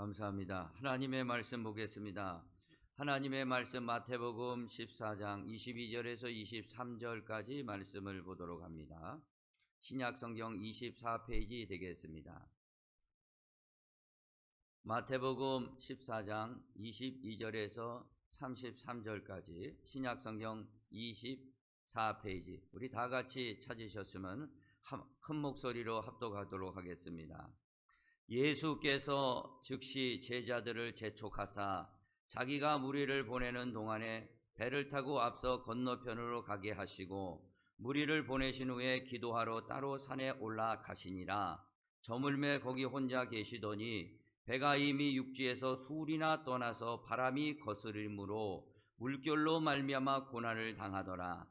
감사합니다. 하나님의 말씀 보겠습니다. 하나님의 말씀 마태복음 14장 22절에서 23절까지 말씀을 보도록 합니다. 신약성경 24페이지 되겠습니다. 마태복음 14장 22절에서 33절까지 신약성경 24페이지, 우리 다 같이 찾으셨으면 큰 목소리로 합독하도록 하겠습니다. 예수께서 즉시 제자들을 재촉하사 자기가 무리를 보내는 동안에 배를 타고 앞서 건너편으로 가게 하시고 무리를 보내신 후에 기도하러 따로 산에 올라가시니라. 저물매 거기 혼자 계시더니 배가 이미 육지에서 수울이나 떠나서 바람이 거스림으로 물결로 말미암아 고난을 당하더라.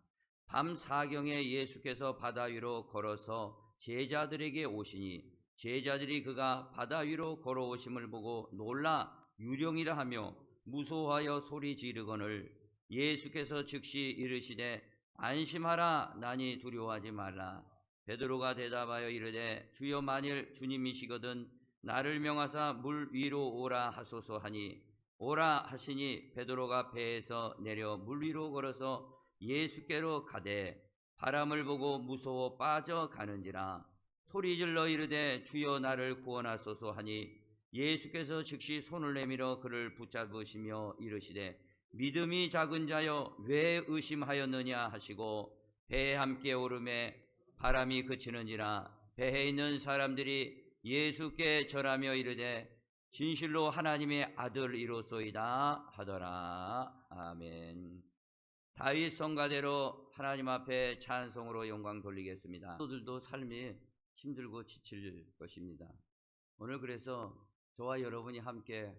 밤 사경에 예수께서 바다 위로 걸어서 제자들에게 오시니 제자들이 그가 바다 위로 걸어오심을 보고 놀라 유령이라 하며 무서워하여 소리 지르거늘 예수께서 즉시 이르시되 안심하라, 나니 두려워하지 말라. 베드로가 대답하여 이르되 주여, 만일 주님이시거든 나를 명하사 물 위로 오라 하소서 하니 오라 하시니 베드로가 배에서 내려 물 위로 걸어서 예수께로 가되 바람을 보고 무서워 빠져가는지라. 소리질러 이르되 주여, 나를 구원하소서 하니 예수께서 즉시 손을 내밀어 그를 붙잡으시며 이르시되 믿음이 작은 자여 왜 의심하였느냐 하시고 배에 함께 오르매 바람이 그치는지라. 배에 있는 사람들이 예수께 절하며 이르되 진실로 하나님의 아들이로소이다 하더라. 아멘. 다윗 성가대로 하나님 앞에 찬송으로 영광 돌리겠습니다. 저들도 삶이 힘들고 지칠 것입니다. 오늘 그래서 저와 여러분이 함께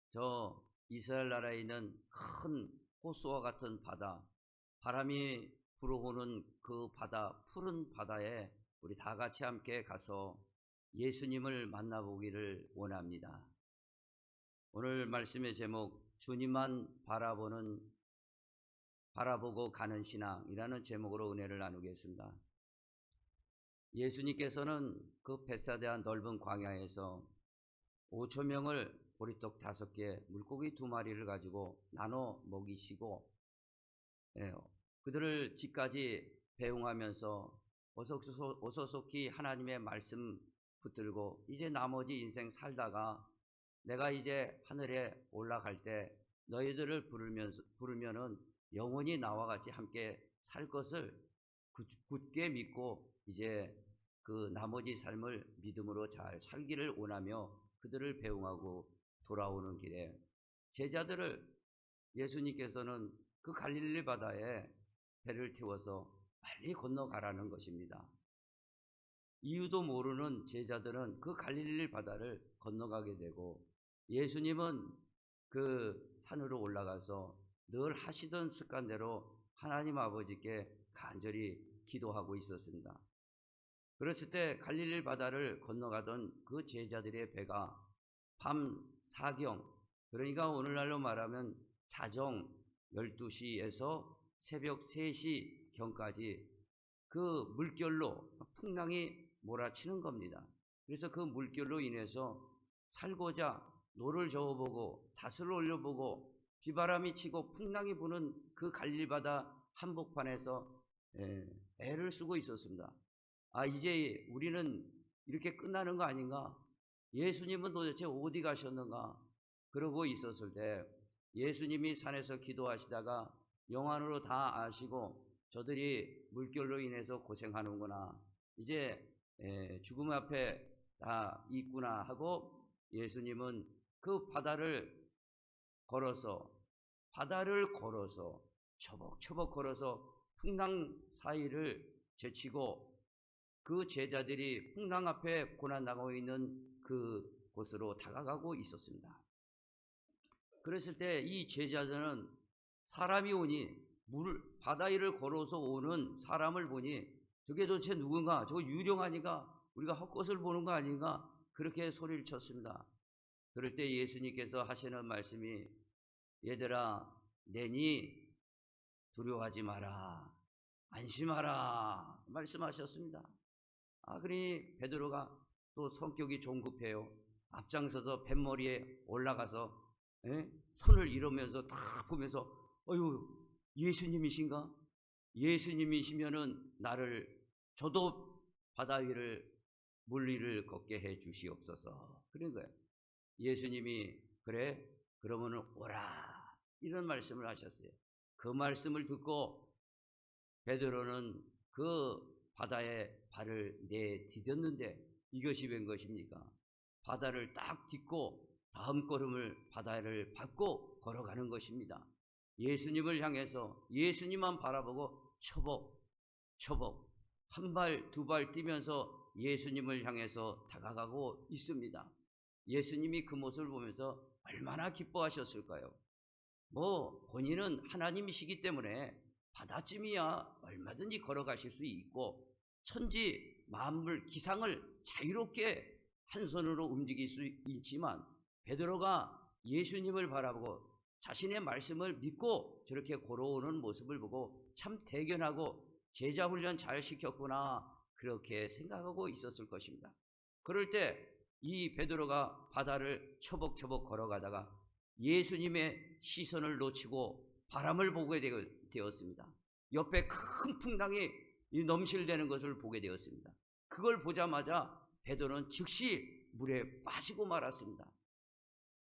저 이스라엘 나라에 있는 큰 호수와 같은 바다, 바람이 불어오는 그 바다, 푸른 바다에 우리 다 같이 함께 가서 예수님을 만나보기를 원합니다. 오늘 말씀의 제목, 주님만 바라보고 가는 신앙이라는 제목으로 은혜를 나누겠습니다. 예수님께서는 그 벳사다 넓은 광야에서 5,000명을 보리떡 5개, 물고기 2마리를 가지고 나눠 먹이시고 그들을 집까지 배웅하면서 어서속히 하나님의 말씀 붙들고 이제 나머지 인생 살다가 내가 이제 하늘에 올라갈 때 너희들을 부르면은 영원히 나와 같이 함께 살 것을 굳게 믿고 이제 그 나머지 삶을 믿음으로 잘 살기를 원하며 그들을 배웅하고 돌아오는 길에 제자들을 예수님께서는 그 갈릴리 바다에 배를 태워서 빨리 건너가라는 것입니다. 이유도 모르는 제자들은 그 갈릴리 바다를 건너가게 되고 예수님은 그 산으로 올라가서 늘 하시던 습관대로 하나님 아버지께 간절히 기도하고 있었습니다. 그랬을 때 갈릴리 바다를 건너가던 그 제자들의 배가 밤 사경, 그러니까 오늘날로 말하면 자정 12시에서 새벽 3시경까지 그 물결로 풍랑이 몰아치는 겁니다. 그래서 그 물결로 인해서 살고자 노를 저어보고 닷을 올려보고 비바람이 치고 풍랑이 부는 그 갈릴리 바다 한복판에서 애를 쓰고 있었습니다. 이제 우리는 이렇게 끝나는 거 아닌가? 예수님은 도대체 어디 가셨는가? 그러고 있었을 때 예수님이 산에서 기도하시다가 영안으로 다 아시고 저들이 물결로 인해서 고생하는구나, 이제 죽음 앞에 다 있구나 하고 예수님은 그 바다를 걸어서 처벅처벅 걸어서 풍랑 사이를 제치고 그 제자들이 풍랑 앞에 고난당하고 있는 그 곳으로 다가가고 있었습니다. 그랬을 때 이 제자들은 사람이 오니 바다 위를 걸어서 오는 사람을 보니 저게 도대체 누군가, 저거 유령아니가, 우리가 헛것을 보는 거 아닌가, 그렇게 소리를 쳤습니다. 그럴 때 예수님께서 하시는 말씀이 얘들아, 내니 두려워하지 마라, 안심하라 말씀하셨습니다. 그러니 베드로가 또 성격이 좀 급해요. 앞장서서 뱃머리에 올라가서 손을 이러면서 딱 보면서 어휴, 예수님이신가? 예수님이시면은 저도 바다 위를 물 위를 걷게 해 주시옵소서. 그런 거예요. 예수님이 그래 그러면은 오라 이런 말씀을 하셨어요. 그 말씀을 듣고 베드로는 그 바다에 발을 내디뎠는데 이것이 웬 것입니까? 바다를 딱 딛고 다음 걸음을 바다를 밟고 걸어가는 것입니다. 예수님을 향해서 예수님만 바라보고 초복 한 발 두 발 뛰면서 예수님을 향해서 다가가고 있습니다. 예수님이 그 모습을 보면서 얼마나 기뻐하셨을까요? 본인은 하나님이시기 때문에 바다쯤이야 얼마든지 걸어가실 수 있고 천지 만물 기상을 자유롭게 한 손으로 움직일 수 있지만 베드로가 예수님을 바라보고 자신의 말씀을 믿고 저렇게 걸어오는 모습을 보고 참 대견하고 제자 훈련 잘 시켰구나 그렇게 생각하고 있었을 것입니다. 그럴 때 이 베드로가 바다를 초복초복 걸어가다가 예수님의 시선을 놓치고 바람을 보게 되었습니다. 옆에 큰 풍랑이 넘실대는 것을 보게 되었습니다. 그걸 보자마자 베드로는 즉시 물에 빠지고 말았습니다.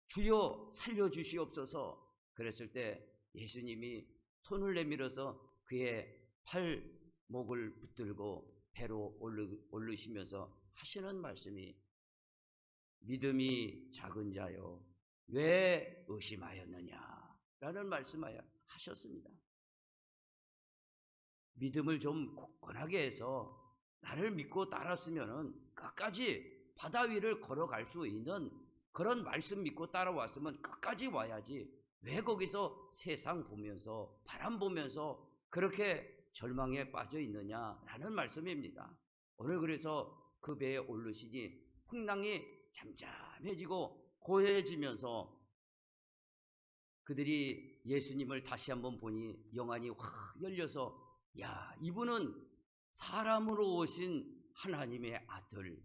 주여 살려주시옵소서. 그랬을 때 예수님이 손을 내밀어서 그의 팔목을 붙들고 배로 오르시면서 하시는 말씀이 믿음이 작은 자요 왜 의심하였느냐 라는 말씀을 하셨습니다. 믿음을 좀 굳건하게 해서 나를 믿고 따랐으면 끝까지 바다 위를 걸어갈 수 있는 그런 말씀 믿고 따라왔으면 끝까지 와야지 왜 거기서 세상 보면서 바람 보면서 그렇게 절망에 빠져 있느냐라는 말씀입니다. 오늘 그래서 그 배에 오르시니 풍랑이 잠잠해지고 고요해지면서 그들이 예수님을 다시 한번 보니 영안이 확 열려서 야, 이분은 사람으로 오신 하나님의 아들,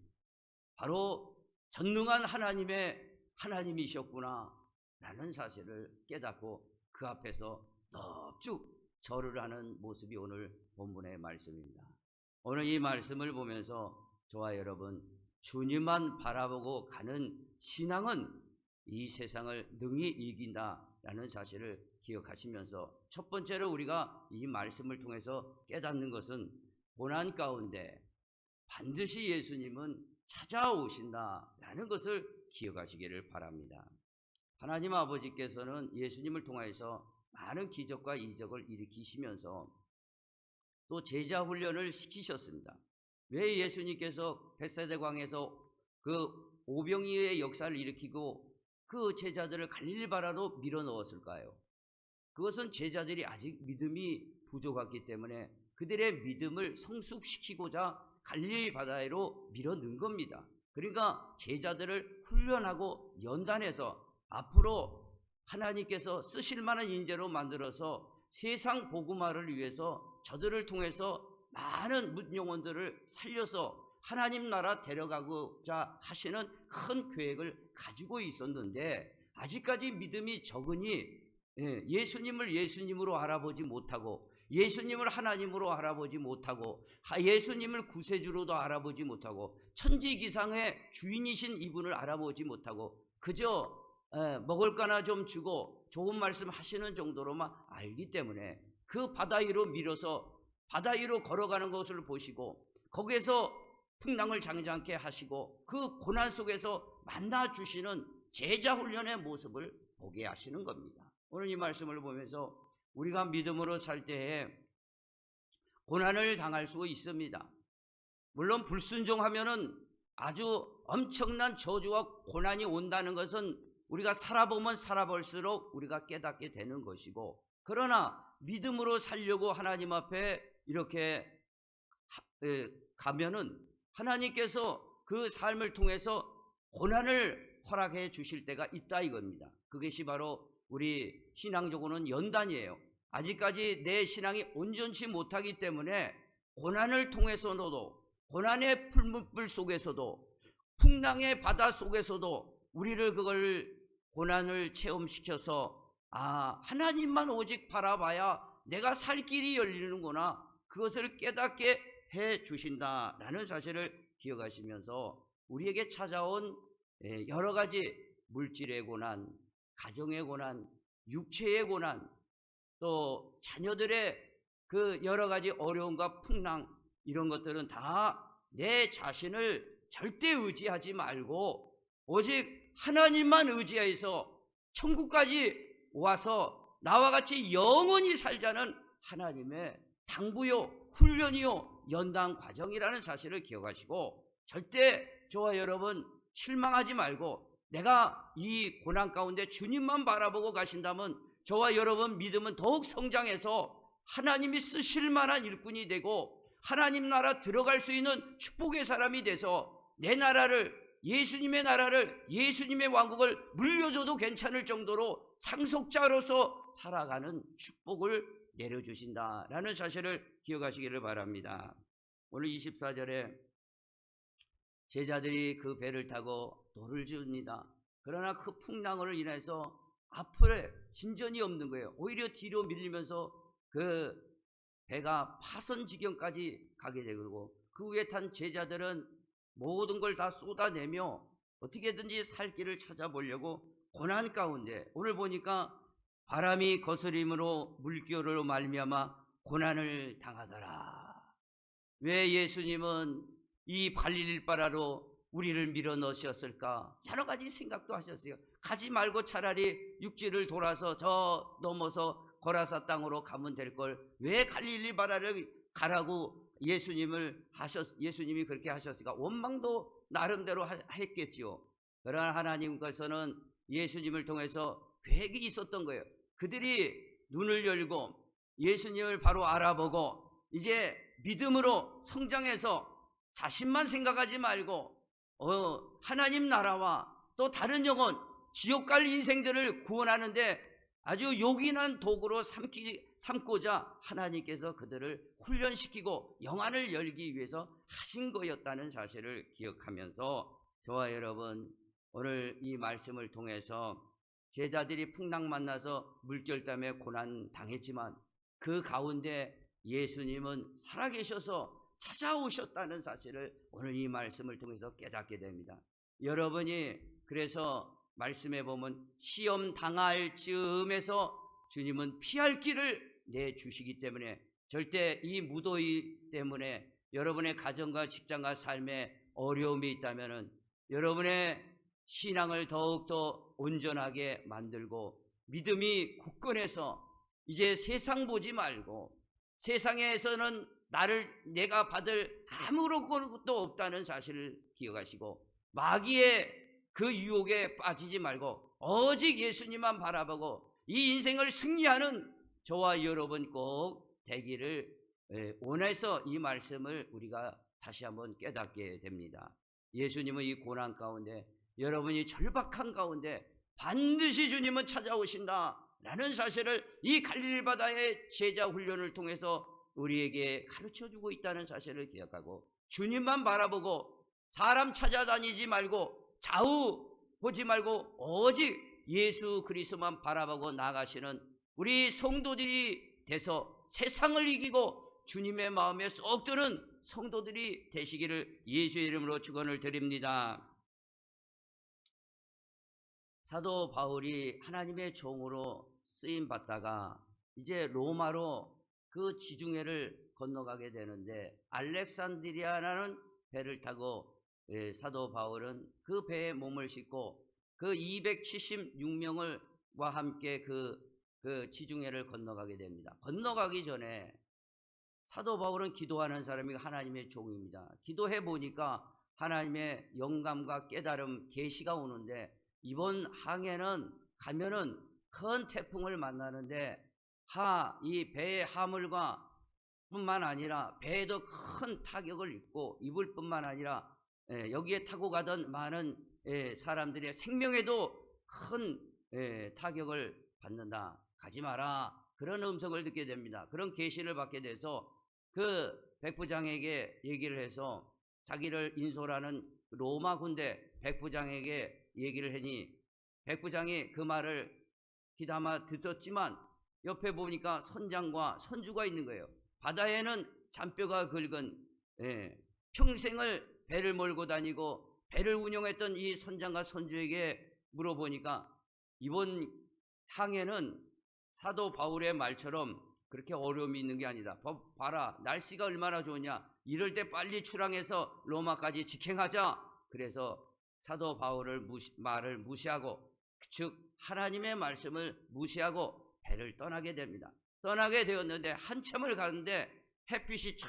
바로 전능한 하나님이셨구나 라는 사실을 깨닫고 그 앞에서 넙죽 절을 하는 모습이 오늘 본문의 말씀입니다. 오늘 이 말씀을 보면서 저와 여러분, 주님만 바라보고 가는 신앙은 이 세상을 능히 이긴다라는 사실을 기억하시면서 첫 번째로 우리가 이 말씀을 통해서 깨닫는 것은 고난 가운데 반드시 예수님은 찾아오신다라는 것을 기억하시기를 바랍니다. 하나님 아버지께서는 예수님을 통해서 많은 기적과 이적을 일으키시면서 또 제자 훈련을 시키셨습니다. 왜 예수님께서 벳세다강에서 그 오병이어의 역사를 일으키고 그 제자들을 갈릴리 바다로 밀어 넣었을까요? 그것은 제자들이 아직 믿음이 부족했기 때문에 그들의 믿음을 성숙시키고자 갈릴리 바다로 밀어 넣은 겁니다. 그러니까 제자들을 훈련하고 연단해서 앞으로 하나님께서 쓰실 만한 인재로 만들어서 세상 복음화를 위해서 저들을 통해서 많은 문영혼들을 살려서 하나님 나라 데려가고자 하시는 큰 계획을 가지고 있었는데 아직까지 믿음이 적으니 예수님을 예수님으로 알아보지 못하고 예수님을 하나님으로 알아보지 못하고 예수님을 구세주로도 알아보지 못하고 천지기상의 주인이신 이분을 알아보지 못하고 그저 먹을 거나 좀 주고 좋은 말씀 하시는 정도로만 알기 때문에 그 바다 위로 밀어서 바다 위로 걸어가는 것을 보시고 거기에서 풍랑을 잠잠케 하시고 그 고난 속에서 만나 주시는 제자 훈련의 모습을 보게 하시는 겁니다. 오늘 이 말씀을 보면서 우리가 믿음으로 살 때에 고난을 당할 수 있습니다. 물론 불순종하면은 아주 엄청난 저주와 고난이 온다는 것은 우리가 살아보면 살아볼수록 우리가 깨닫게 되는 것이고, 그러나 믿음으로 살려고 하나님 앞에 이렇게 가면은 하나님께서 그 삶을 통해서 고난을 허락해 주실 때가 있다 이겁니다. 그것이 바로 우리 신앙적으로는 연단이에요. 아직까지 내 신앙이 온전치 못하기 때문에 고난을 통해서도, 고난의 풀무불 속에서도 풍랑의 바다 속에서도 우리를 그걸 고난을 체험시켜서 하나님만 오직 바라봐야 내가 살 길이 열리는구나, 그것을 깨닫게 해 주신다라는 사실을 기억하시면서 우리에게 찾아온 여러 가지 물질의 고난, 가정의 고난, 육체의 고난, 또 자녀들의 그 여러 가지 어려움과 풍랑, 이런 것들은 다 내 자신을 절대 의지하지 말고 오직 하나님만 의지해서 천국까지 와서 나와 같이 영원히 살자는 하나님의 당부요, 훈련이요, 연단 과정이라는 사실을 기억하시고, 절대 저와 여러분 실망하지 말고 내가 이 고난 가운데 주님만 바라보고 가신다면 저와 여러분 믿음은 더욱 성장해서 하나님이 쓰실 만한 일꾼이 되고 하나님 나라 들어갈 수 있는 축복의 사람이 돼서 내 나라를, 예수님의 나라를, 예수님의 왕국을 물려줘도 괜찮을 정도로 상속자로서 살아가는 축복을 내려주신다라는 사실을 기억하시기를 바랍니다. 오늘 24절에 제자들이 그 배를 타고 도를 지읍니다. 그러나 그 풍랑으로 인해서 앞에 진전이 없는 거예요. 오히려 뒤로 밀리면서 그 배가 파선 지경까지 가게 되고, 그 위에 탄 제자들은 모든 걸 다 쏟아내며 어떻게든지 살 길을 찾아보려고 고난 가운데, 오늘 보니까 바람이 거스림으로 물결로 말미암아 고난을 당하더라. 왜 예수님은 이 갈릴리바라로 우리를 밀어 넣으셨을까? 여러 가지 생각도 하셨어요. 가지 말고 차라리 육지를 돌아서 저 넘어서 고라사 땅으로 가면 될 걸 왜 갈릴리바라를 가라고 예수님이 그렇게 하셨을까? 원망도 나름대로 했겠지요. 그러나 하나님께서는 예수님을 통해서 계획이 있었던 거예요. 그들이 눈을 열고 예수님을 바로 알아보고 이제 믿음으로 성장해서 자신만 생각하지 말고 하나님 나라와 또 다른 영혼, 지옥 갈 인생들을 구원하는데 아주 요긴한 도구로 삼고자 하나님께서 그들을 훈련시키고 영안을 열기 위해서 하신 거였다는 사실을 기억하면서 저와 여러분 오늘 이 말씀을 통해서 제자들이 풍랑 만나서 물결 때문에 고난 당했지만 그 가운데 예수님은 살아계셔서 찾아오셨다는 사실을 오늘 이 말씀을 통해서 깨닫게 됩니다. 여러분이 그래서 말씀에 보면 시험 당할 즈음에서 주님은 피할 길을 내주시기 때문에 절대 이 무더위 때문에 여러분의 가정과 직장과 삶에 어려움이 있다면 여러분의 신앙을 더욱더 온전하게 만들고 믿음이 굳건해서 이제 세상 보지 말고 세상에서는 내가 받을 아무런 것도 없다는 사실을 기억하시고 마귀의 그 유혹에 빠지지 말고 오직 예수님만 바라보고 이 인생을 승리하는 저와 여러분 꼭 되기를 원해서 이 말씀을 우리가 다시 한번 깨닫게 됩니다. 예수님은 이 고난 가운데 여러분이 절박한 가운데 반드시 주님은 찾아오신다라는 사실을 이 갈릴리 바다의 제자 훈련을 통해서 우리에게 가르쳐주고 있다는 사실을 기억하고 주님만 바라보고 사람 찾아다니지 말고 좌우 보지 말고 오직 예수 그리스도만 바라보고 나가시는 우리 성도들이 돼서 세상을 이기고 주님의 마음에 쏙 드는 성도들이 되시기를 예수의 이름으로 축원을 드립니다. 사도 바울이 하나님의 종으로 쓰임 받다가 이제 로마로 그 지중해를 건너가게 되는데 알렉산드리아라는 배를 타고 사도 바울은 그 배에 몸을 싣고 그 276명과 함께 그 지중해를 건너가게 됩니다. 건너가기 전에 사도 바울은 기도하는 사람이 하나님의 종입니다. 기도해 보니까 하나님의 영감과 깨달음, 계시가 오는데 이번 항해는 가면은 큰 태풍을 만나는데 이 배의 하물과 뿐만 아니라 배에도 큰 타격을 입을 뿐만 아니라 여기에 타고 가던 많은 사람들의 생명에도 큰 타격을 받는다. 가지 마라. 그런 음성을 듣게 됩니다. 그런 계시를 받게 돼서 그 백부장에게 얘기를 해서 자기를 인솔하는 로마 군대 백부장에게 얘기를 하니 백부장이 그 말을 귀담아 듣었지만 옆에 보니까 선장과 선주가 있는 거예요. 바다에는 잔뼈가 긁은 평생을 배를 몰고 다니고 배를 운영했던 이 선장과 선주에게 물어보니까 이번 항해는 사도 바울의 말처럼 그렇게 어려움이 있는 게 아니다. 봐라, 날씨가 얼마나 좋으냐. 이럴 때 빨리 출항해서 로마까지 직행하자. 그래서 사도 바울을 말을 무시하고, 즉 하나님의 말씀을 무시하고 배를 떠나게 됩니다. 떠나게 되었는데 한참을 가는데 햇빛이 쫙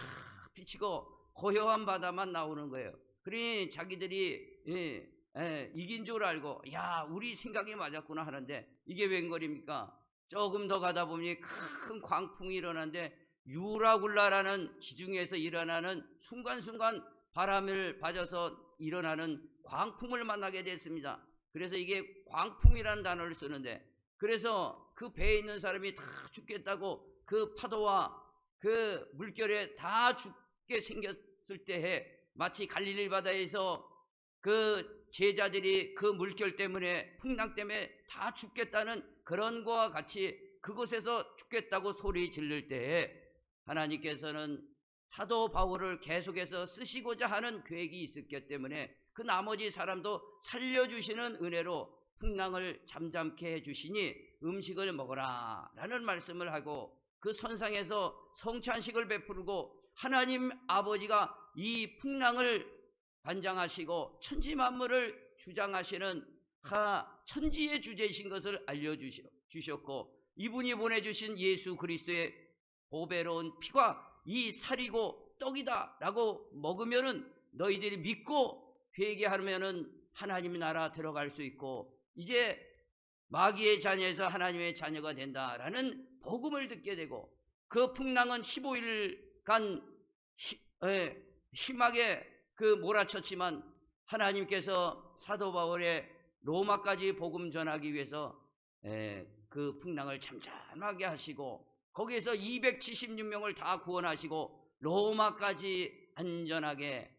비치고 고요한 바다만 나오는 거예요. 그러니 자기들이 이긴 줄 알고, 야, 우리 생각이 맞았구나 하는데 이게 웬걸입니까? 조금 더 가다 보니 큰 광풍이 일어나는데 유라굴라라는 지중해에서 일어나는 순간순간 바람을 맞아서 일어나는 광풍을 만나게 됐습니다. 그래서 이게 광풍이라는 단어를 쓰는데, 그래서 그 배에 있는 사람이 다 죽겠다고 그 파도와 그 물결에 다 죽게 생겼을 때에 마치 갈릴리 바다에서 그 제자들이 그 물결 때문에, 풍랑 때문에 다 죽겠다는 그런 거와 같이 그곳에서 죽겠다고 소리 지를 때에 하나님께서는 사도 바울을 계속해서 쓰시고자 하는 계획이 있었기 때문에 그 나머지 사람도 살려주시는 은혜로 풍랑을 잠잠케 해주시니 음식을 먹어라 라는 말씀을 하고, 그 선상에서 성찬식을 베풀고 하나님 아버지가 이 풍랑을 관장하시고 천지 만물을 주장하시는 천지의 주제이신 것을 알려주셨고, 이분이 보내주신 예수 그리스도의 보배로운 피가 이 살이고 떡이다 라고 먹으면은 너희들이 믿고 회개하면은 하나님의 나라 들어갈 수 있고 이제 마귀의 자녀에서 하나님의 자녀가 된다라는 복음을 듣게 되고, 그 풍랑은 15일간 심하게 몰아쳤지만 하나님께서 사도 바울의 로마까지 복음 전하기 위해서 그 풍랑을 잠잠하게 하시고 거기에서 276명을 다 구원하시고 로마까지 안전하게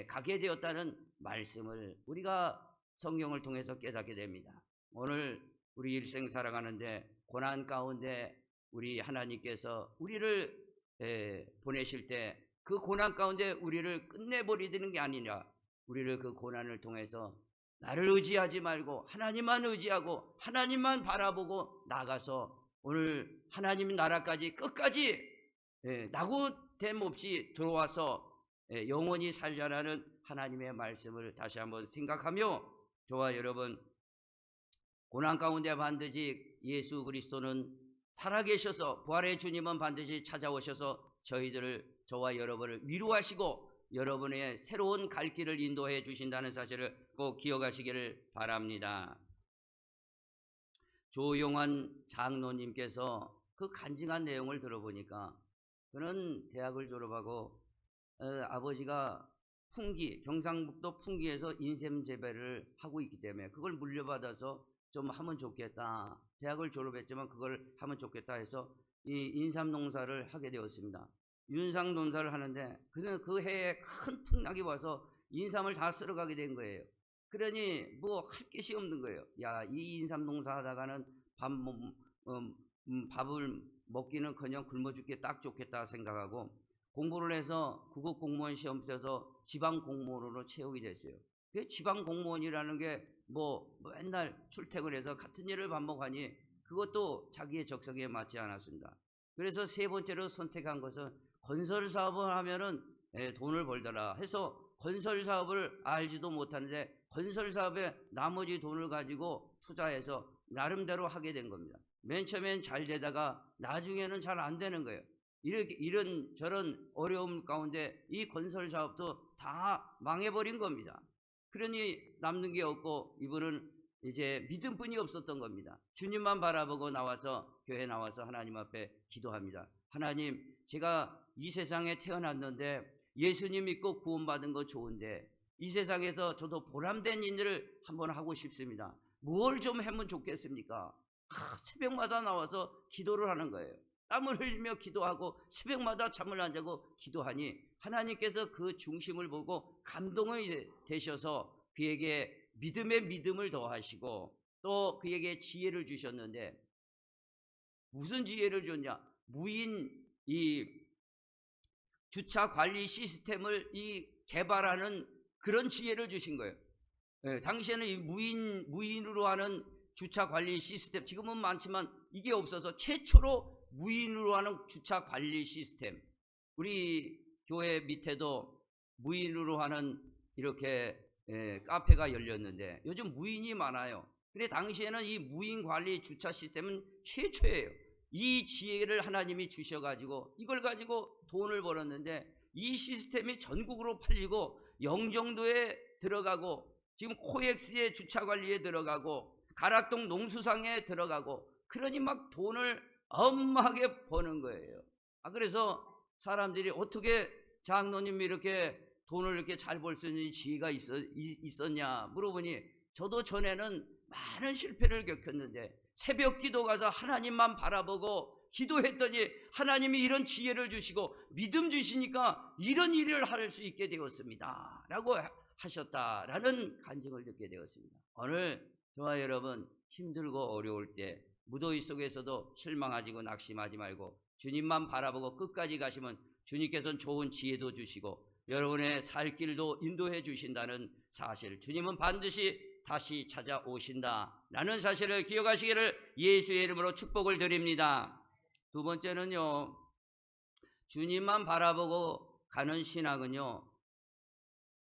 가게 되었다는 말씀을 우리가 성경을 통해서 깨닫게 됩니다. 오늘 우리 일생 살아가는데 고난 가운데 우리 하나님께서 우리를 보내실 때 그 고난 가운데 우리를 끝내버리는 게 아니라 우리를 그 고난을 통해서 나를 의지하지 말고 하나님만 의지하고 하나님만 바라보고 나가서 오늘 하나님 나라까지 끝까지 낙오됨 없이 들어와서 영원히 살자라는 하나님의 말씀을 다시 한번 생각하며, 저와 여러분, 고난 가운데 반드시 예수 그리스도는 살아계셔서 부활의 주님은 반드시 찾아오셔서 저와 여러분을 위로하시고 여러분의 새로운 갈 길을 인도해 주신다는 사실을 꼭 기억하시기를 바랍니다. 조용환 장로님께서 그 간증한 내용을 들어보니까, 그는 대학을 졸업하고 아버지가 경상북도 풍기에서 인삼 재배를 하고 있기 때문에 그걸 물려받아서 좀 하면 좋겠다, 대학을 졸업했지만 그걸 하면 좋겠다 해서 이 인삼 농사를 하게 되었습니다. 인삼 농사를 하는데 그는 그 해에 큰 풍랑이 와서 인삼을 다 쓸어가게 된 거예요. 그러니 뭐 할 것이 없는 거예요. 야, 이 인삼 농사 하다가는 밥을 먹기는커녕 굶어 죽기 딱 좋겠다 생각하고 공부를 해서 국어 공무원 시험 쳐서 지방 공무원으로 채우게 됐어요. 그 지방 공무원이라는 게 뭐 맨날 출퇴근해서 같은 일을 반복하니 그것도 자기의 적성에 맞지 않았습니다. 그래서 세 번째로 선택한 것은 건설 사업을 하면은 돈을 벌더라 해서 건설 사업을 알지도 못하는데 건설 사업에 나머지 돈을 가지고 투자해서 나름대로 하게 된 겁니다. 맨 처음엔 잘 되다가 나중에는 잘 안 되는 거예요. 이런 저런 어려움 가운데 이 건설 사업도 다 망해버린 겁니다. 그러니 남는 게 없고 이분은 이제 믿음뿐이 없었던 겁니다. 주님만 바라보고 교회 나와서 하나님 앞에 기도합니다. 하나님, 제가 이 세상에 태어났는데 예수님 믿고 구원받은 거 좋은데 이 세상에서 저도 보람된 일을 한번 하고 싶습니다. 뭘 좀 하면 좋겠습니까? 새벽마다 나와서 기도를 하는 거예요. 땀을 흘리며 기도하고 새벽마다 잠을 안 자고 기도하니 하나님께서 그 중심을 보고 감동이 되셔서 그에게 믿음을 더하시고 또 그에게 지혜를 주셨는데, 무슨 지혜를 줬냐? 무인 이 주차 관리 시스템을 개발하는 그런 지혜를 주신 거예요. 당시에는 이 무인으로 하는 주차 관리 시스템, 지금은 많지만 이게 없어서 최초로 무인으로 하는 주차 관리 시스템, 우리 교회 밑에도 무인으로 하는 이렇게 카페가 열렸는데 요즘 무인이 많아요. 근데 당시에는 이 무인 관리 주차 시스템은 최초예요. 이 지혜를 하나님이 주셔가지고 이걸 가지고 돈을 벌었는데, 이 시스템이 전국으로 팔리고 영종도에 들어가고 지금 코엑스의 주차 관리에 들어가고 가락동 농수상에 들어가고, 그러니 막 돈을 어마하게 버는 거예요. 그래서 사람들이 어떻게 장로님이 이렇게 돈을 이렇게 잘 벌 수 있는 지혜가 있었냐 물어보니, 저도 전에는 많은 실패를 겪었는데 새벽 기도 가서 하나님만 바라보고 기도했더니 하나님이 이런 지혜를 주시고 믿음 주시니까 이런 일을 할 수 있게 되었습니다 라고 하셨다라는 간증을 듣게 되었습니다. 오늘 저와 여러분 힘들고 어려울 때 무더위 속에서도 실망하지고 낙심하지 말고 주님만 바라보고 끝까지 가시면 주님께서는 좋은 지혜도 주시고 여러분의 살 길도 인도해 주신다는 사실, 주님은 반드시 다시 찾아오신다라는 사실을 기억하시기를 예수의 이름으로 축복을 드립니다. 두 번째는요, 주님만 바라보고 가는 신앙은요,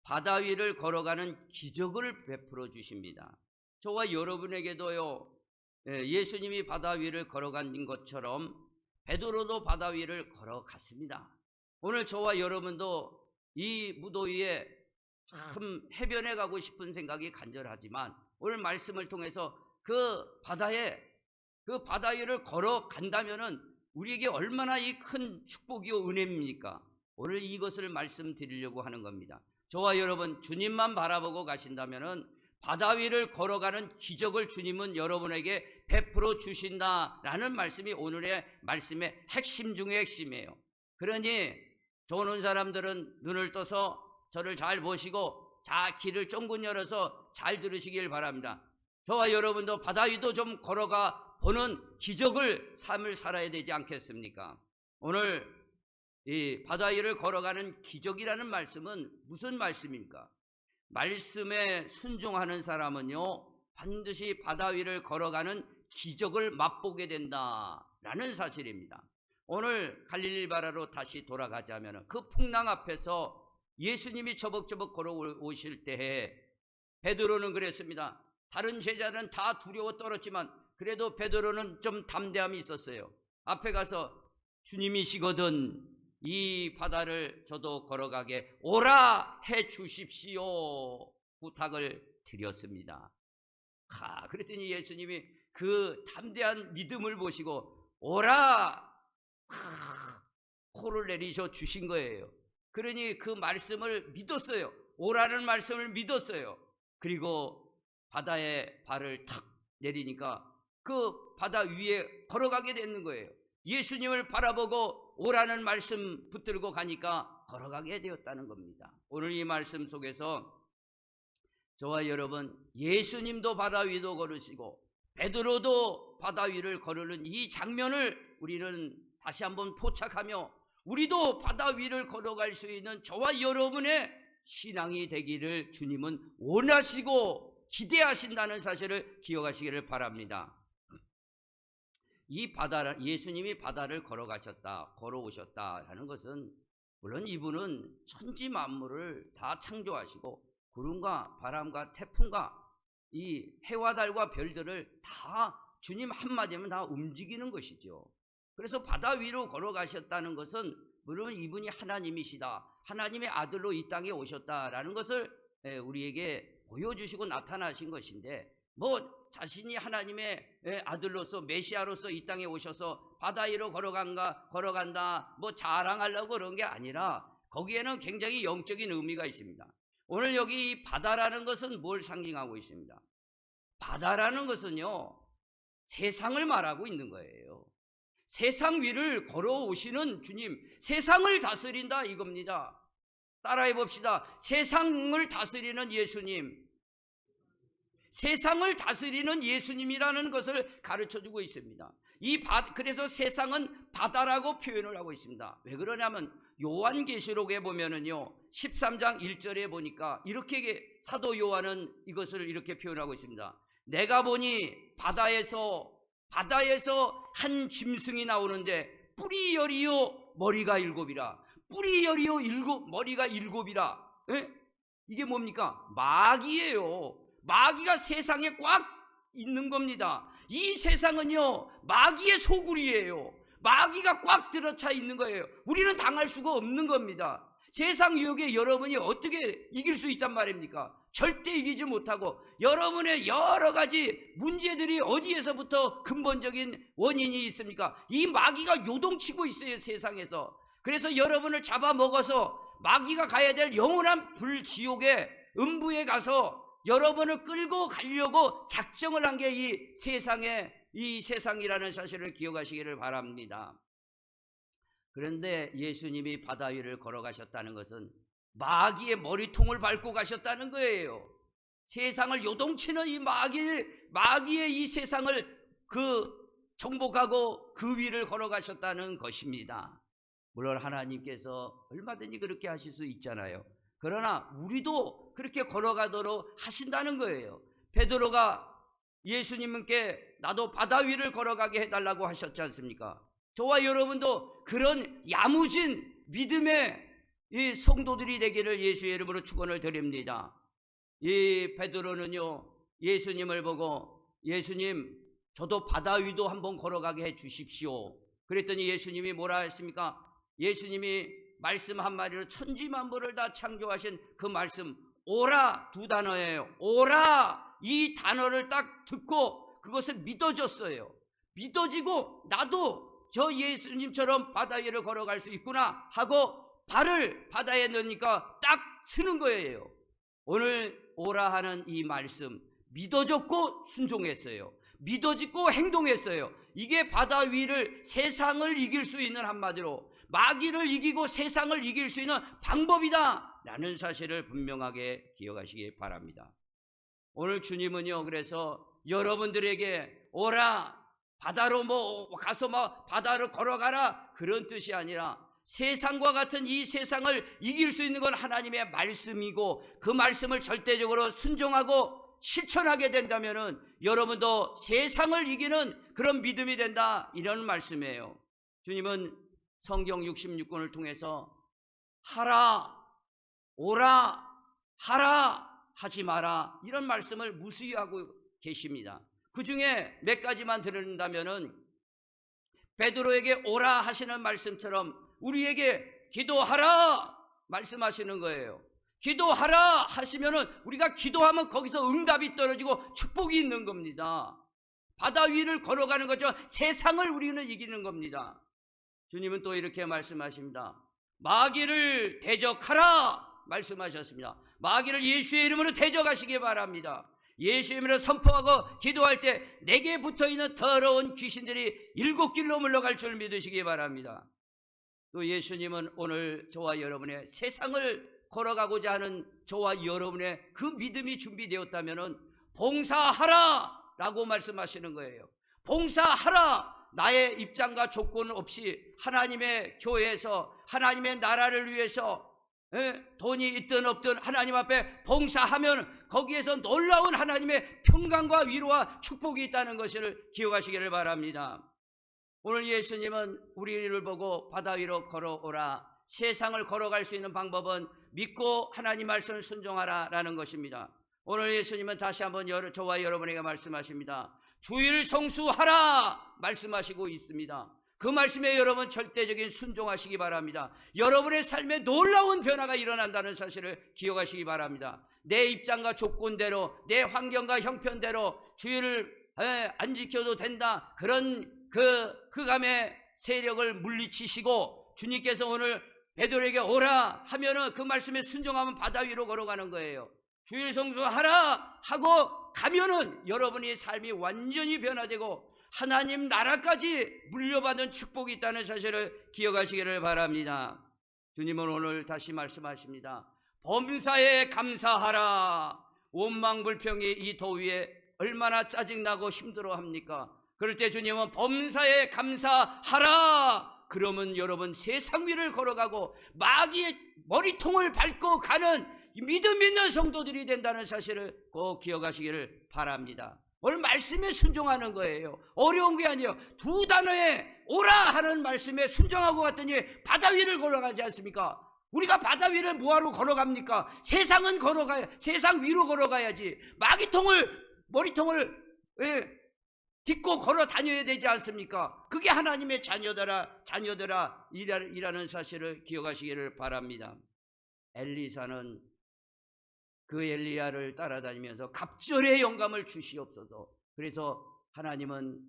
바다 위를 걸어가는 기적을 베풀어 주십니다. 저와 여러분에게도요, 예수님이 바다 위를 걸어간 것처럼 베드로도 바다 위를 걸어갔습니다. 오늘 저와 여러분도 이 무더위에 참 해변에 가고 싶은 생각이 간절하지만 오늘 말씀을 통해서 그 바다 위를 걸어간다면은 우리에게 얼마나 이 큰 축복이요 은혜입니까? 오늘 이것을 말씀드리려고 하는 겁니다. 저와 여러분 주님만 바라보고 가신다면은 바다 위를 걸어가는 기적을 주님은 여러분에게 베풀어 주신다라는 말씀이 오늘의 말씀의 핵심 중의 핵심이에요. 그러니 좋은 사람들은 눈을 떠서 저를 잘 보시고 귀를 쫑긋 열어서 잘 들으시길 바랍니다. 저와 여러분도 바다 위도 좀 걸어가 보는 기적을 삶을 살아야 되지 않겠습니까? 오늘 이 바다 위를 걸어가는 기적이라는 말씀은 무슨 말씀입니까? 말씀에 순종하는 사람은요 반드시 바다 위를 걸어가는 기적을 맛보게 된다라는 사실입니다. 오늘 갈릴리바라로 다시 돌아가자면 그 풍랑 앞에서 예수님이 처벅처벅 걸어오실 때에 베드로는 그랬습니다. 다른 제자는 다 두려워 떨었지만 그래도 베드로는 좀 담대함이 있었어요. 앞에 가서 주님이시거든 이 바다를 저도 걸어가게 오라 해 주십시오 부탁을 드렸습니다. 그랬더니 예수님이 그 담대한 믿음을 보시고 오라 코를 내리셔 주신 거예요. 그러니 그 말씀을 믿었어요. 오라는 말씀을 믿었어요. 그리고 바다에 발을 탁 내리니까 그 바다 위에 걸어가게 되는 거예요. 예수님을 바라보고 오라는 말씀 붙들고 가니까 걸어가게 되었다는 겁니다. 오늘 이 말씀 속에서 저와 여러분 예수님도 바다 위도 걸으시고 베드로도 바다 위를 걸으는 이 장면을 우리는 다시 한번 포착하며 우리도 바다 위를 걸어갈 수 있는 저와 여러분의 신앙이 되기를 주님은 원하시고 기대하신다는 사실을 기억하시기를 바랍니다. 이 바다, 예수님이 바다를 걸어오셨다라는 것은 물론 이분은 천지 만물을 다 창조하시고 구름과 바람과 태풍과 이 해와 달과 별들을 다 주님 한마디면 다 움직이는 것이죠. 그래서 바다 위로 걸어가셨다는 것은 물론 이분이 하나님이시다, 하나님의 아들로 이 땅에 오셨다라는 것을 우리에게 보여주시고 나타나신 것인데, 뭐 자신이 하나님의 아들로서 메시아로서 이 땅에 오셔서 바다 위로 걸어간다 뭐 자랑하려고 그런 게 아니라 거기에는 굉장히 영적인 의미가 있습니다. 오늘 여기 이 바다라는 것은 뭘 상징하고 있습니다? 바다라는 것은요 세상을 말하고 있는 거예요. 세상 위를 걸어오시는 주님, 세상을 다스린다 이겁니다. 따라해 봅시다. 세상을 다스리는 예수님. 세상을 다스리는 예수님이라는 것을 가르쳐주고 있습니다. 그래서 세상은 바다라고 표현을 하고 있습니다. 왜 그러냐면 요한계시록에 보면은요 13장 1절에 보니까 이렇게 사도 요한은 이것을 이렇게 표현하고 있습니다. 내가 보니 바다에서 한 짐승이 나오는데 뿔이 열이요 머리가 일곱이라. 뿔이 열이요 머리가 일곱이라. 에? 이게 뭡니까? 마귀예요. 마귀가 세상에 꽉 있는 겁니다. 이 세상은요 마귀의 소굴이에요. 마귀가 꽉 들어차 있는 거예요. 우리는 당할 수가 없는 겁니다. 세상 유혹에 여러분이 어떻게 이길 수 있단 말입니까? 절대 이기지 못하고 여러분의 여러 가지 문제들이 어디에서부터 근본적인 원인이 있습니까? 이 마귀가 요동치고 있어요, 세상에서. 그래서 여러분을 잡아먹어서 마귀가 가야 될 영원한 불지옥의 음부에 가서 여러분을 끌고 가려고 작정을 한 게 이 세상이라는 사실을 기억하시기를 바랍니다. 그런데 예수님이 바다 위를 걸어가셨다는 것은 마귀의 머리통을 밟고 가셨다는 거예요. 세상을 요동치는 이 마귀의 이 세상을 정복하고 그 위를 걸어가셨다는 것입니다. 물론 하나님께서 얼마든지 그렇게 하실 수 있잖아요. 그러나 우리도 그렇게 걸어가도록 하신다는 거예요. 베드로가 예수님께 나도 바다 위를 걸어가게 해달라고 하셨지 않습니까? 저와 여러분도 그런 야무진 믿음의 이 성도들이 되기를 예수의 이름으로 축원을 드립니다. 이 베드로는요 예수님을 보고 예수님 저도 바다 위도 한번 걸어가게 해 주십시오. 그랬더니 예수님이 뭐라 했습니까? 예수님이 말씀 한마디로 천지만물을 다 창조하신 그 말씀 오라 두 단어예요. 오라 이 단어를 딱 듣고 그것을 믿어졌어요. 믿어지고 나도 저 예수님처럼 바다 위를 걸어갈 수 있구나 하고 발을 바다에 넣으니까 딱 서는 거예요. 오늘 오라 하는 이 말씀 믿어졌고 순종했어요. 믿어지고 행동했어요. 이게 바다 위를 세상을 이길 수 있는 한마디로 마귀를 이기고 세상을 이길 수 있는 방법이다 라는 사실을 분명하게 기억하시기 바랍니다. 오늘 주님은요 그래서 여러분들에게 오라 바다로 가서 바다를 걸어가라 그런 뜻이 아니라 세상과 같은 이 세상을 이길 수 있는 건 하나님의 말씀이고 그 말씀을 절대적으로 순종하고 실천하게 된다면은 여러분도 세상을 이기는 그런 믿음이 된다 이런 말씀이에요. 주님은 성경 66권을 통해서 하라 오라 하라 하지 마라 이런 말씀을 무수히하고 계십니다. 그 중에 몇 가지만 들은다면은 베드로에게 오라 하시는 말씀처럼 우리에게 기도하라 말씀하시는 거예요. 기도하라 하시면은 우리가 기도하면 거기서 응답이 떨어지고 축복이 있는 겁니다. 바다 위를 걸어가는 것처럼 세상을 우리는 이기는 겁니다. 주님은 또 이렇게 말씀하십니다. 마귀를 대적하라 말씀하셨습니다. 마귀를 예수의 이름으로 대적하시기 바랍니다. 예수의 이름으로 선포하고 기도할 때 내게 붙어있는 더러운 귀신들이 7길로 물러갈 줄 믿으시기 바랍니다. 또 예수님은 오늘 저와 여러분의 세상을 걸어가고자 하는 저와 여러분의 그 믿음이 준비되었다면 봉사하라 라고 말씀하시는 거예요. 봉사하라. 나의 입장과 조건 없이 하나님의 교회에서 하나님의 나라를 위해서 돈이 있든 없든 하나님 앞에 봉사하면 거기에서 놀라운 하나님의 평강과 위로와 축복이 있다는 것을 기억하시기를 바랍니다. 오늘 예수님은 우리를 보고 바다 위로 걸어오라, 세상을 걸어갈 수 있는 방법은 믿고 하나님 말씀을 순종하라 라는 것입니다. 오늘 예수님은 다시 한번 저와 여러분에게 말씀하십니다. 주일 성수하라 말씀하시고 있습니다. 그 말씀에 여러분 절대적인 순종하시기 바랍니다. 여러분의 삶에 놀라운 변화가 일어난다는 사실을 기억하시기 바랍니다. 내 입장과 조건대로 내 환경과 형편대로 주일을 안 지켜도 된다 그런 흑암의 세력을 물리치시고 주님께서 오늘 베드로에게 오라 하면은 그 말씀에 순종하면 바다 위로 걸어가는 거예요. 주일 성수하라 하고 가면은 여러분의 삶이 완전히 변화되고 하나님 나라까지 물려받은 축복이 있다는 사실을 기억하시기를 바랍니다. 주님은 오늘 다시 말씀하십니다. 범사에 감사하라. 원망불평이 이 더위에 얼마나 짜증나고 힘들어합니까? 그럴 때 주님은 범사에 감사하라. 그러면 여러분 세상 위를 걸어가고 마귀의 머리통을 밟고 가는 믿음 있는 성도들이 된다는 사실을 꼭 기억하시기를 바랍니다. 오늘 말씀에 순종하는 거예요. 어려운 게 아니에요. 두 단어에 오라 하는 말씀에 순종하고 갔더니 바다 위를 걸어가지 않습니까? 우리가 바다 위를 뭐하러 걸어갑니까? 세상은 세상 위로 걸어가야지. 머리통을 딛고 걸어 다녀야 되지 않습니까? 그게 하나님의 자녀들아 이라는 사실을 기억하시기를 바랍니다. 엘리사는 그 엘리야를 따라다니면서 갑절의 영감을 주시옵소서. 그래서 하나님은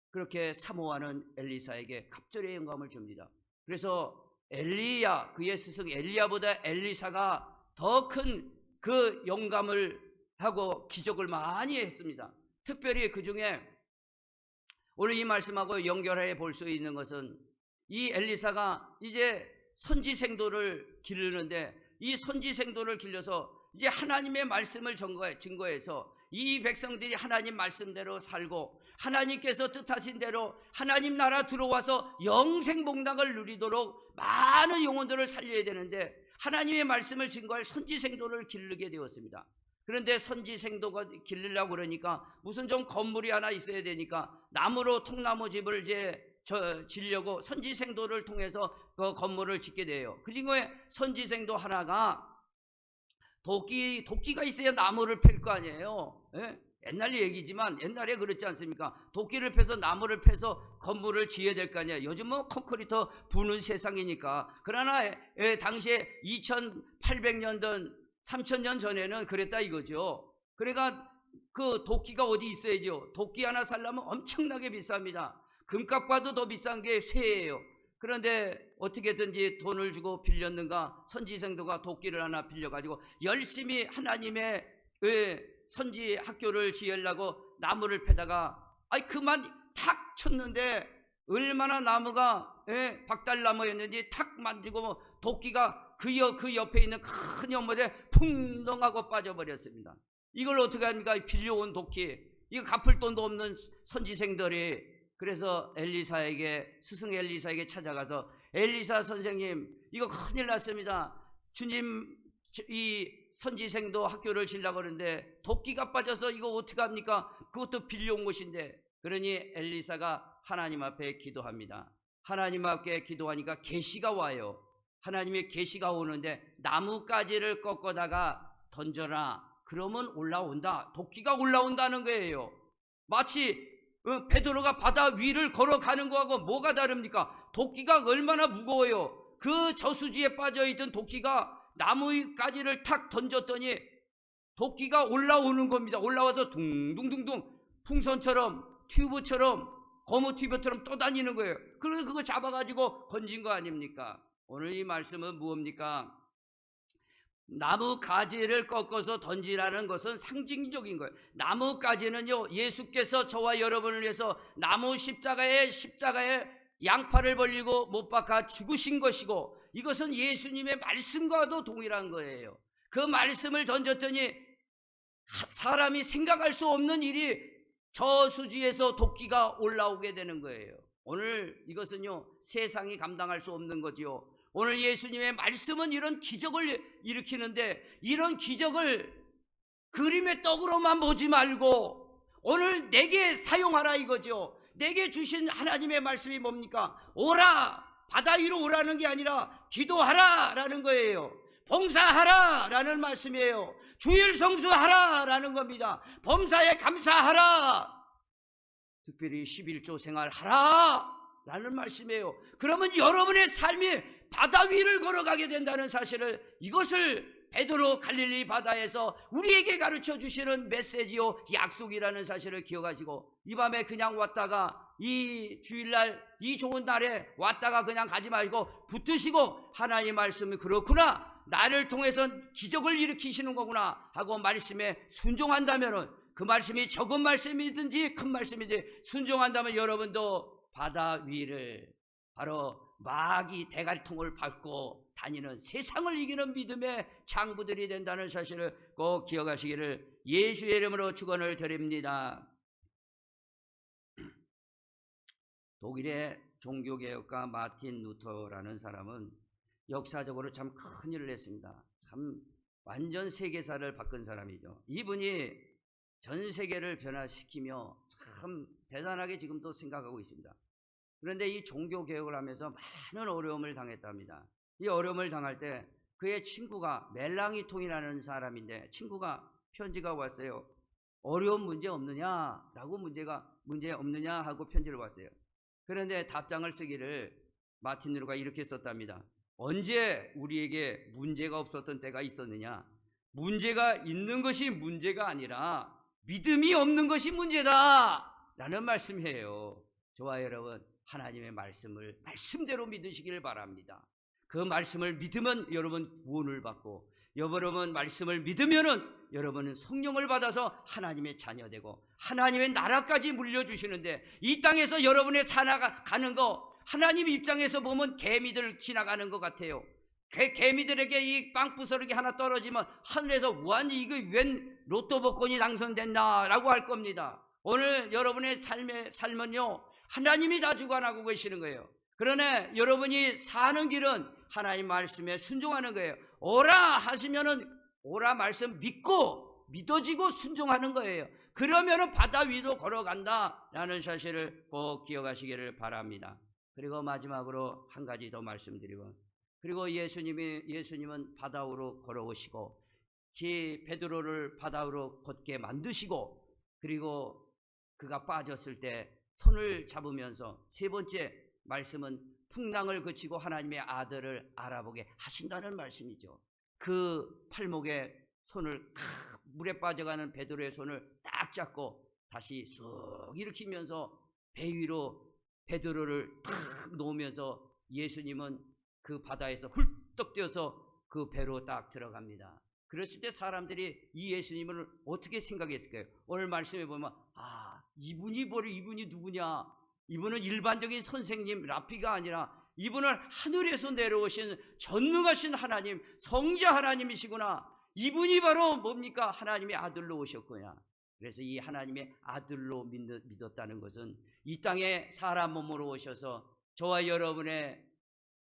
그렇게 사모하는 엘리사에게 갑절의 영감을 줍니다. 그래서 엘리야, 그의 스승 엘리야보다 엘리사가 더 큰 그 영감을 하고 기적을 많이 했습니다. 특별히 그 중에 오늘 이 말씀하고 연결해 볼 수 있는 것은 이 엘리사가 이제 선지생도를 기르는데 이 선지생도를 길러서 이제 하나님의 말씀을 증거해서 이 백성들이 하나님 말씀대로 살고 하나님께서 뜻하신 대로 하나님 나라 들어와서 영생복락을 누리도록 많은 영혼들을 살려야 되는데 하나님의 말씀을 증거할 선지생도를 기르게 되었습니다. 그런데 선지생도가 기르려고 그러니까 무슨 좀 건물이 하나 있어야 되니까 나무로 통나무 집을 이제 지려고 선지생도를 통해서 그 건물을 짓게 돼요. 그 중에 선지생도 하나가 도끼가 있어야 나무를 팰 거 아니에요. 예? 옛날 얘기지만 옛날에 그렇지 않습니까? 도끼를 패서 나무를 패서 건물을 지어야 될 거 아니에요. 요즘은 콘크리트 부는 세상이니까. 그러나 당시에 2800년 전 3000년 전에는 그랬다 이거죠. 그러니까 그 도끼가 어디 있어야죠. 도끼 하나 살려면 엄청나게 비쌉니다. 금값과도 더 비싼 게 쇠예요. 그런데 어떻게든지 돈을 주고 빌렸는가 선지생도가 도끼를 하나 빌려가지고 열심히 하나님의 선지 학교를 지으려고 나무를 패다가 그만 탁 쳤는데 얼마나 나무가 박달나무였는지 탁 만지고 도끼가 그 옆에 있는 큰 연못에 풍덩하고 빠져버렸습니다. 이걸 어떻게 합니까? 빌려온 도끼, 이거 갚을 돈도 없는 선지생들이. 그래서 스승 엘리사에게 찾아가서 엘리사 선생님, 이거 큰일 났습니다. 주님 이 선지생도 학교를 지으려고 하는데 도끼가 빠져서 이거 어떡합니까? 그것도 빌려온 것인데. 그러니 엘리사가 하나님 앞에 기도합니다. 하나님 앞에 기도하니까 계시가 와요. 하나님의 계시가 오는데 나뭇가지를 꺾어다가 던져라. 그러면 올라온다. 도끼가 올라온다는 거예요. 마치 베드로가 바다 위를 걸어가는 거하고 뭐가 다릅니까? 도끼가 얼마나 무거워요. 그 저수지에 빠져있던 도끼가 나뭇가지를 탁 던졌더니 도끼가 올라오는 겁니다. 올라와서 둥둥둥둥 풍선처럼 튜브처럼 고무 튜브처럼 떠다니는 거예요. 그래서 그거 잡아가지고 건진 거 아닙니까? 오늘 이 말씀은 무엇입니까? 나무 가지를 꺾어서 던지라는 것은 상징적인 거예요. 나무 가지는요, 예수께서 저와 여러분을 위해서 나무 십자가에 양팔을 벌리고 못 박아 죽으신 것이고, 이것은 예수님의 말씀과도 동일한 거예요. 그 말씀을 던졌더니 사람이 생각할 수 없는 일이 저수지에서 도끼가 올라오게 되는 거예요. 오늘 이것은요, 세상이 감당할 수 없는 거지요. 오늘 예수님의 말씀은 이런 기적을 일으키는데, 이런 기적을 그림의 떡으로만 보지 말고 오늘 내게 사용하라 이거죠. 내게 주신 하나님의 말씀이 뭡니까? 오라, 바다 위로 오라는 게 아니라 기도하라 라는 거예요. 봉사하라 라는 말씀이에요. 주일 성수하라 라는 겁니다. 범사에 감사하라, 특별히 11조 생활하라 라는 말씀이에요. 그러면 여러분의 삶이 바다 위를 걸어가게 된다는 사실을, 이것을 베드로 갈릴리 바다에서 우리에게 가르쳐 주시는 메시지요, 약속이라는 사실을 기억하시고, 이 밤에 그냥 왔다가 이 주일날 이 좋은 날에 왔다가 그냥 가지 말고 붙드시고, 하나님 말씀이 그렇구나, 나를 통해서 기적을 일으키시는 거구나 하고 말씀에 순종한다면, 그 말씀이 적은 말씀이든지 큰 말씀이든지 순종한다면 여러분도 바다 위를, 바로 마귀 대갈통을 밟고 다니는 세상을 이기는 믿음의 장부들이 된다는 사실을 꼭 기억하시기를 예수의 이름으로 축원을 드립니다. 독일의 종교개혁가 마틴 루터라는 사람은 역사적으로 참 큰 일을 했습니다. 참 완전 세계사를 바꾼 사람이죠. 이분이 전 세계를 변화시키며 참 대단하게 지금도 생각하고 있습니다. 그런데 이 종교개혁을 하면서 많은 어려움을 당했답니다. 이 어려움을 당할 때 그의 친구가 멜랑이통이라는 사람인데 친구가 편지가 왔어요. 어려운 문제 없느냐? 라고 문제 없느냐? 하고 편지를 왔어요. 그런데 답장을 쓰기를 마틴 루터가 이렇게 썼답니다. 언제 우리에게 문제가 없었던 때가 있었느냐? 문제가 있는 것이 문제가 아니라 믿음이 없는 것이 문제다! 라는 말씀이에요. 저와 여러분, 하나님의 말씀을 말씀대로 믿으시기를 바랍니다. 그 말씀을 믿으면 여러분 구원을 받고, 여러분 말씀을 믿으면은 여러분은 성령을 받아서 하나님의 자녀되고 하나님의 나라까지 물려주시는데, 이 땅에서 여러분의 살아가는 거 하나님 입장에서 보면 개미들 지나가는 것 같아요. 개미들에게 이 빵 부스러기 하나 떨어지면 하늘에서 완전히 이거 웬 로또 복권이 당선됐나 라고 할 겁니다. 오늘 여러분의 삶은요, 하나님이 다 주관하고 계시는 거예요. 그러나 여러분이 사는 길은 하나님 말씀에 순종하는 거예요. 오라 하시면은 오라 말씀 믿고 믿어지고 순종하는 거예요. 그러면은 바다 위도 걸어간다 라는 사실을 꼭 기억하시기를 바랍니다. 그리고 마지막으로 한 가지 더 말씀드리고, 그리고 예수님은 바다 위로 걸어오시고 베드로를 바다 위로 걷게 만드시고, 그리고 그가 빠졌을 때 손을 잡으면서 세 번째 말씀은 풍랑을 그치고 하나님의 아들을 알아보게 하신다는 말씀이죠. 그 팔목에 손을 물에 빠져가는 베드로의 손을 딱 잡고 다시 쑥 일으키면서 배 위로 베드로를 탁 놓으면서 예수님은 그 바다에서 훌떡 뛰어서 그 배로 딱 들어갑니다. 그랬을 때 사람들이 이 예수님을 어떻게 생각했을까요? 오늘 말씀에 보면 이분이 누구냐? 이분은 일반적인 선생님 랍비가 아니라 이분은 하늘에서 내려오신 전능하신 하나님, 성자 하나님이시구나. 이분이 바로 뭡니까? 하나님의 아들로 오셨구나. 그래서 이 하나님의 아들로 믿었다는 것은 이 땅에 사람 몸으로 오셔서 저와 여러분의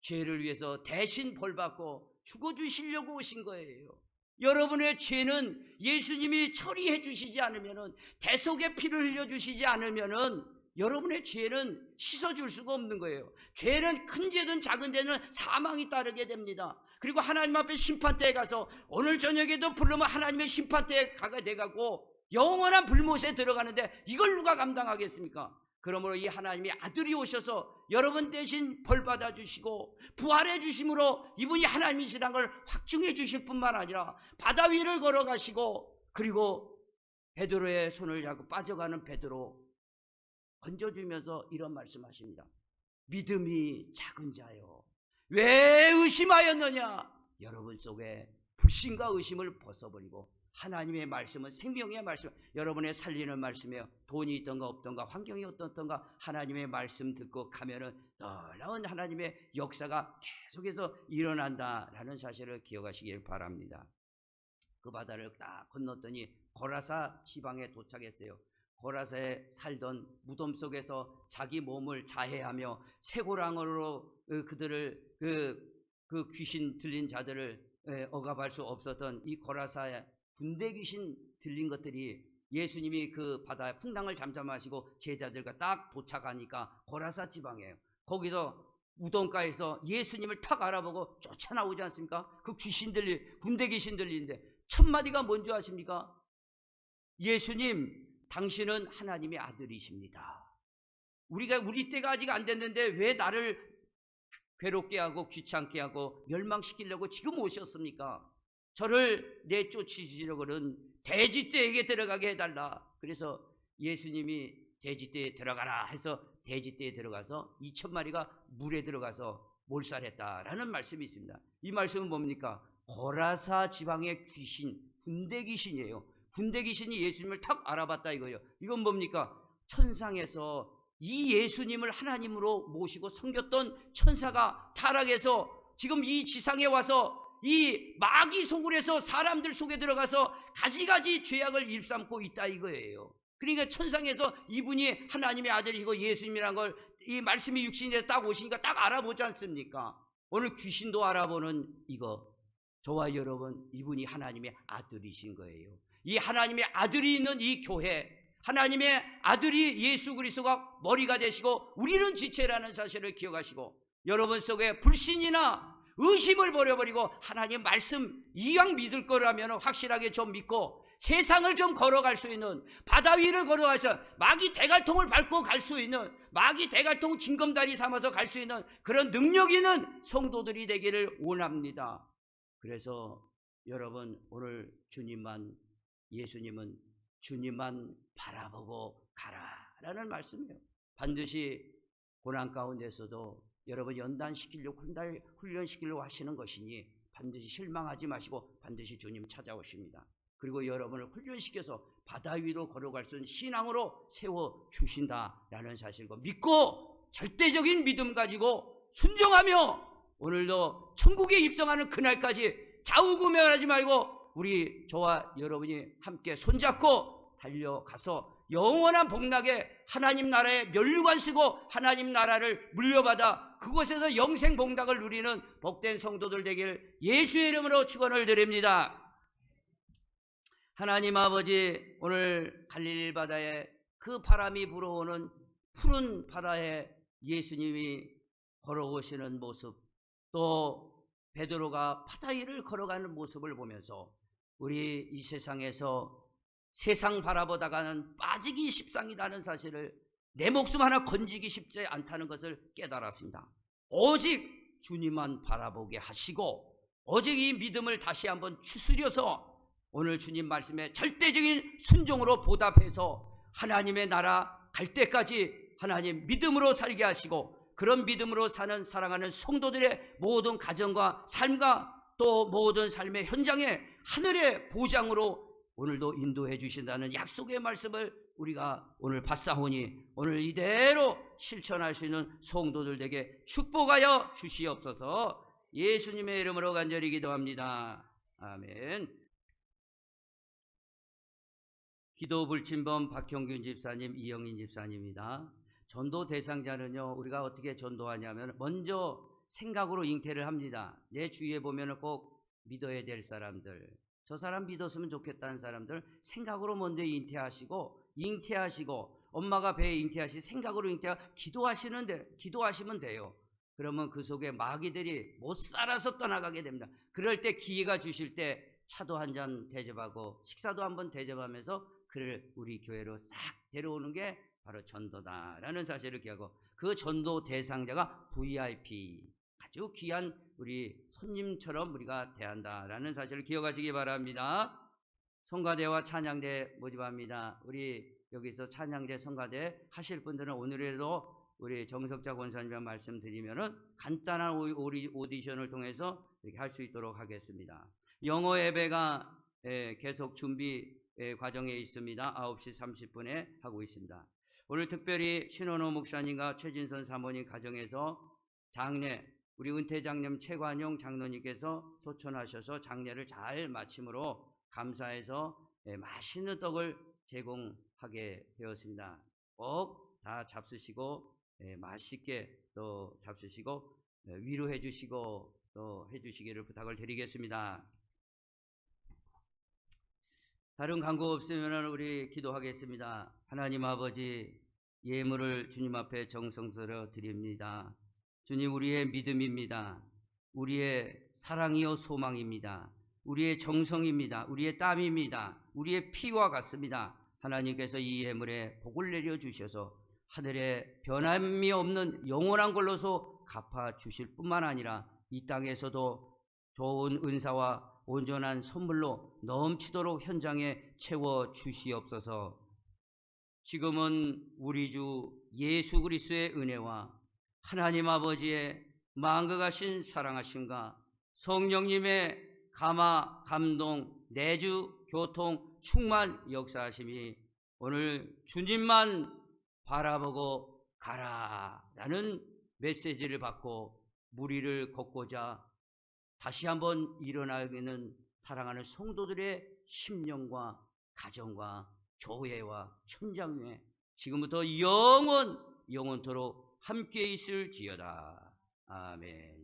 죄를 위해서 대신 벌받고 죽어주시려고 오신 거예요. 여러분의 죄는 예수님이 처리해 주시지 않으면은, 대속의 피를 흘려주시지 않으면은 여러분의 죄는 씻어줄 수가 없는 거예요. 죄는 큰 죄든 작은 죄는 사망이 따르게 됩니다. 그리고 하나님 앞에 심판대에 가서 오늘 저녁에도 부르면 하나님의 심판대에 가게 돼가고 영원한 불못에 들어가는데 이걸 누가 감당하겠습니까? 그러므로 이 하나님의 아들이 오셔서 여러분 대신 벌받아 주시고 부활해 주심으로 이분이 하나님이시라는 걸 확증해 주실 뿐만 아니라 바다 위를 걸어가시고, 그리고 베드로의 손을 잡고 빠져가는 베드로 건져주면서 이런 말씀하십니다. 믿음이 작은 자여, 왜 의심하였느냐? 여러분 속에 불신과 의심을 벗어버리고 하나님의 말씀은 생명의 말씀, 여러분의 살리는 말씀이에요. 돈이 있던가 없던가 환경이 어떻던가 하나님의 말씀 듣고 가면은 놀라운 하나님의 역사가 계속해서 일어난다라는 사실을 기억하시길 바랍니다. 그 바다를 딱 건넜더니 고라사 지방에 도착했어요. 고라사에 살던 무덤 속에서 자기 몸을 자해하며 쇠고랑으로 그들을 그 귀신 들린 자들을 억압할 수 없었던 이 고라사에 군대 귀신 들린 것들이 예수님이 그 바다에 풍랑을 잠잠하시고 제자들과 딱 도착하니까 고라사 지방이에요. 거기서 무덤가에서 예수님을 탁 알아보고 쫓아나오지 않습니까? 그 귀신들, 군대 귀신 들리는데 첫 마디가 뭔지 아십니까? 예수님, 당신은 하나님의 아들이십니다. 우리 때가 아직 안 됐는데 왜 나를 괴롭게 하고 귀찮게 하고 멸망시키려고 지금 오셨습니까? 저를 내쫓으시려고는 돼지떼에게 들어가게 해달라. 그래서 예수님이 돼지떼에 들어가라 해서 돼지떼에 들어가서 2,000마리가 물에 들어가서 몰살했다라는 말씀이 있습니다. 이 말씀은 뭡니까? 고라사 지방의 귀신, 군대 귀신이에요. 군대 귀신이 예수님을 탁 알아봤다 이거예요. 이건 뭡니까? 천상에서 이 예수님을 하나님으로 모시고 섬겼던 천사가 타락해서 지금 이 지상에 와서 이 마귀 속으로 사람들 속에 들어가서 가지가지 죄악을 일삼고 있다 이거예요. 그러니까 천상에서 이분이 하나님의 아들이시고 예수님이란 걸 이 말씀이 육신이 돼서 딱 오시니까 딱 알아보지 않습니까? 오늘 귀신도 알아보는 이거, 저와 여러분, 이분이 하나님의 아들이신 거예요. 이 하나님의 아들이 있는 이 교회, 하나님의 아들이 예수 그리스도가 머리가 되시고 우리는 지체라는 사실을 기억하시고, 여러분 속에 불신이나 의심을 버려버리고 하나님 말씀 이왕 믿을 거라면 확실하게 좀 믿고 세상을 좀 걸어갈 수 있는, 바다 위를 걸어가서 마귀 대갈통을 밟고 갈 수 있는, 마귀 대갈통 징검다리 삼아서 갈 수 있는 그런 능력 있는 성도들이 되기를 원합니다. 그래서 여러분, 오늘 주님만, 예수님은 주님만 바라보고 가라라는 말씀이에요. 반드시 고난 가운데서도 여러분 연단시키려고 훈련시키려고 하시는 것이니 반드시 실망하지 마시고 반드시 주님 찾아오십니다. 그리고 여러분을 훈련시켜서 바다 위로 걸어갈 수 있는 신앙으로 세워주신다라는 사실과 믿고 절대적인 믿음 가지고 순종하며 오늘도 천국에 입성하는 그날까지 좌우구명하지 말고 우리 저와 여러분이 함께 손잡고 달려가서 영원한 복락에 하나님 나라에 면류관 쓰고 하나님 나라를 물려받아 그곳에서 영생 복락을 누리는 복된 성도들 되길 예수의 이름으로 축원을 드립니다. 하나님 아버지, 오늘 갈릴리 바다에 그 바람이 불어오는 푸른 바다에 예수님이 걸어오시는 모습, 또 베드로가 바다 위를 걸어가는 모습을 보면서 우리 이 세상에서 세상 바라보다가는 빠지기 십상이라는 사실을, 내 목숨 하나 건지기 쉽지 않다는 것을 깨달았습니다. 오직 주님만 바라보게 하시고 오직 이 믿음을 다시 한번 추스려서 오늘 주님 말씀에 절대적인 순종으로 보답해서 하나님의 나라 갈 때까지 하나님 믿음으로 살게 하시고, 그런 믿음으로 사는 사랑하는 성도들의 모든 가정과 삶과 또 모든 삶의 현장에 하늘의 보장으로 오늘도 인도해 주신다는 약속의 말씀을 우리가 오늘 받사오니 오늘 이대로 실천할 수 있는 성도들에게 축복하여 주시옵소서. 예수님의 이름으로 간절히 기도합니다. 아멘. 기도 불침범 박형균 집사님, 이영인 집사님입니다. 전도 대상자는요, 우리가 어떻게 전도하냐면 먼저 생각으로 잉태를 합니다. 내 주위에 보면 꼭 믿어야 될 사람들, 저 사람 믿었으면 좋겠다는 사람들 생각으로 먼저 잉태하시고 엄마가 배에 잉태하시 생각으로 기도하시면 돼요. 그러면 그 속에 마귀들이 못 살아서 떠나가게 됩니다. 그럴 때 기회가 주실 때 차도 한 잔 대접하고 식사도 한번 대접하면서 그를 우리 교회로 싹 데려오는 게 바로 전도다라는 사실을 기억하고, 그 전도 대상자가 VIP, 아주 귀한 우리 손님처럼 우리가 대한다라는 사실을 기억하시기 바랍니다. 성가대와 찬양대 모집합니다. 우리 여기서 찬양대 성가대 하실 분들은 오늘에도 우리 정석자 권사님과 말씀드리면은 간단한 오디션을 통해서 이렇게 할 수 있도록 하겠습니다. 영어 예배가 계속 준비 과정에 있습니다. 9시 30분에 하고 있습니다. 오늘 특별히 신원호 목사님과 최진선 사모님 가정에서 장례, 우리 은퇴장님 최관용 장로님께서 소천하셔서 장례를 잘 마침으로 감사해서 맛있는 떡을 제공하게 되었습니다. 꼭 다 잡수시고 맛있게 또 잡수시고 위로해 주시고 또 해주시기를 부탁을 드리겠습니다. 다른 간구 없으면 우리 기도하겠습니다. 하나님 아버지, 예물을 주님 앞에 정성스러 드립니다. 주님, 우리의 믿음입니다. 우리의 사랑이요 소망입니다. 우리의 정성입니다. 우리의 땀입니다. 우리의 피와 같습니다. 하나님께서 이 예물에 복을 내려주셔서 하늘에 변함이 없는 영원한 걸로서 갚아주실 뿐만 아니라 이 땅에서도 좋은 은사와 온전한 선물로 넘치도록 현장에 채워주시옵소서. 지금은 우리 주 예수 그리스도의 은혜와 하나님 아버지의 만극하신 사랑하심과 성령님의 감화, 감동, 내주, 교통, 충만 역사하심이 오늘 주님만 바라보고 가라라는 메시지를 받고 무리를 걷고자 다시 한번 일어나는 사랑하는 성도들의 심령과 가정과 교회와 현장 위에 지금부터 영원토록 함께 있을지어다. 아멘.